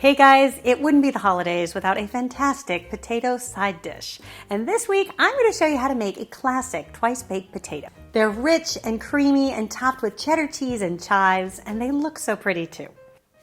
Hey guys, it wouldn't be the holidays without a fantastic potato side dish. And this week, I'm going to show you how to make a classic twice-baked potato. They're rich and creamy and topped with cheddar cheese and chives, and they look so pretty too.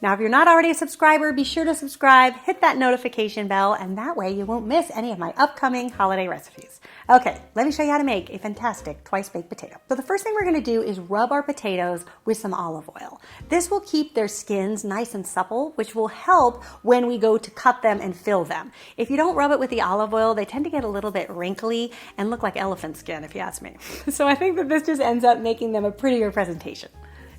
Now, if you're not already a subscriber, be sure to subscribe, hit that notification bell, and that way you won't miss any of my upcoming holiday recipes. Okay, let me show you how to make a fantastic twice-baked potato. So the first thing we're going to do is rub our potatoes with some olive oil. This will keep their skins nice and supple, which will help when we go to cut them and fill them. If you don't rub it with the olive oil, they tend to get a little bit wrinkly and look like elephant skin, if you ask me. So I think that this just ends up making them a prettier presentation.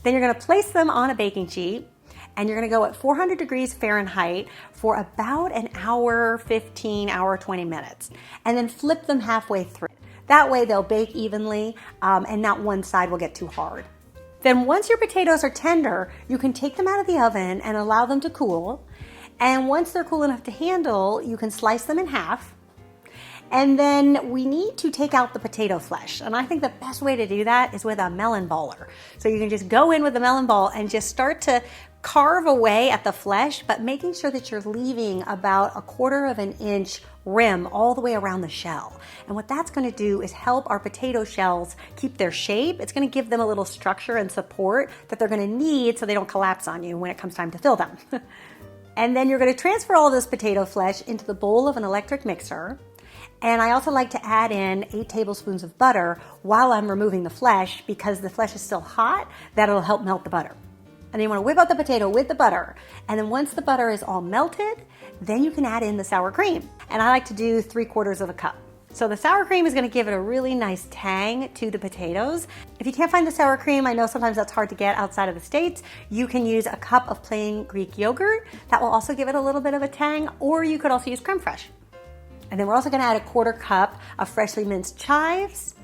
Then you're going to place them on a baking sheet, and you're going to go at 400 degrees Fahrenheit for about an hour, 20 minutes, and then flip them halfway through. That way they'll bake evenly and not one side will get too hard. Then once your potatoes are tender, you can take them out of the oven and allow them to cool. And once they're cool enough to handle, you can slice them in half. And then we need to take out the potato flesh. And I think the best way to do that is with a melon baller. So you can just go in with a melon ball and just start to carve away at the flesh, but making sure that you're leaving about 1/4 of an inch rim all the way around the shell. And what that's going to do is help our potato shells keep their shape. It's going to give them a little structure and support that they're going to need so they don't collapse on you when it comes time to fill them. And then you're going to transfer all this potato flesh into the bowl of an electric mixer. And I also like to add in 8 tablespoons of butter while I'm removing the flesh, because the flesh is still hot. That'll help melt the butter. And then you want to whip out the potato with the butter. And then once the butter is all melted, then you can add in the sour cream. And I like to do 3/4 of a cup. So the sour cream is going to give it a really nice tang to the potatoes. If you can't find the sour cream, I know sometimes that's hard to get outside of the States, you can use a cup of plain Greek yogurt. That will also give it a little bit of a tang, or you could also use creme fraiche. And then we're also going to add 1/4 cup of freshly minced chives.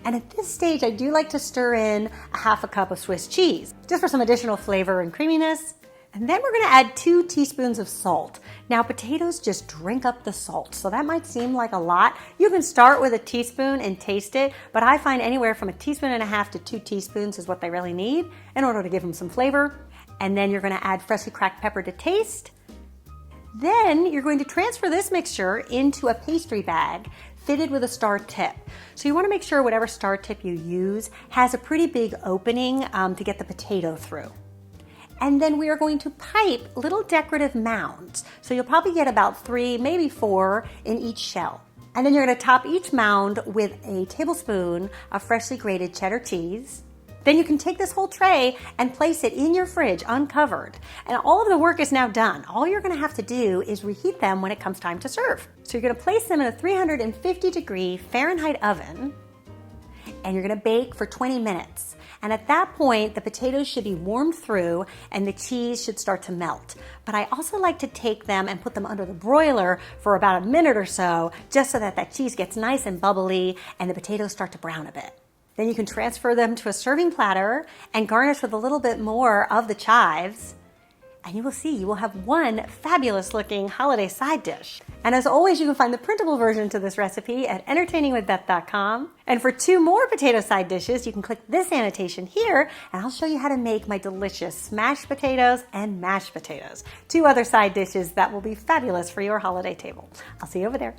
And at this stage, I do like to stir in 1/2 cup of Swiss cheese, just for some additional flavor and creaminess. And then we're going to add 2 teaspoons of salt. Now, potatoes just drink up the salt, so that might seem like a lot. You can start with a teaspoon and taste it, but I find anywhere from 1.5 teaspoons to 2 teaspoons is what they really need in order to give them some flavor. And then you're going to add freshly cracked pepper to taste. Then you're going to transfer this mixture into a pastry bag fitted with a star tip. So you want to make sure whatever star tip you use has a pretty big opening to get the potato through. And then we are going to pipe little decorative mounds. So you'll probably get about 3, maybe 4 in each shell. And then you're going to top each mound with a tablespoon of freshly grated cheddar cheese. Then you can take this whole tray and place it in your fridge uncovered. And all of the work is now done. All you're going to have to do is reheat them when it comes time to serve. So you're going to place them in a 350 degree Fahrenheit oven, and you're going to bake for 20 minutes. And at that point, the potatoes should be warmed through and the cheese should start to melt. But I also like to take them and put them under the broiler for about a minute or so, just so that that cheese gets nice and bubbly and the potatoes start to brown a bit. Then you can transfer them to a serving platter and garnish with a little bit more of the chives. And you will see, you will have one fabulous looking holiday side dish. And as always, you can find the printable version to this recipe at entertainingwithbeth.com. And for 2 more potato side dishes, you can click this annotation here, and I'll show you how to make my delicious smashed potatoes and mashed potatoes. 2 other side dishes that will be fabulous for your holiday table. I'll see you over there.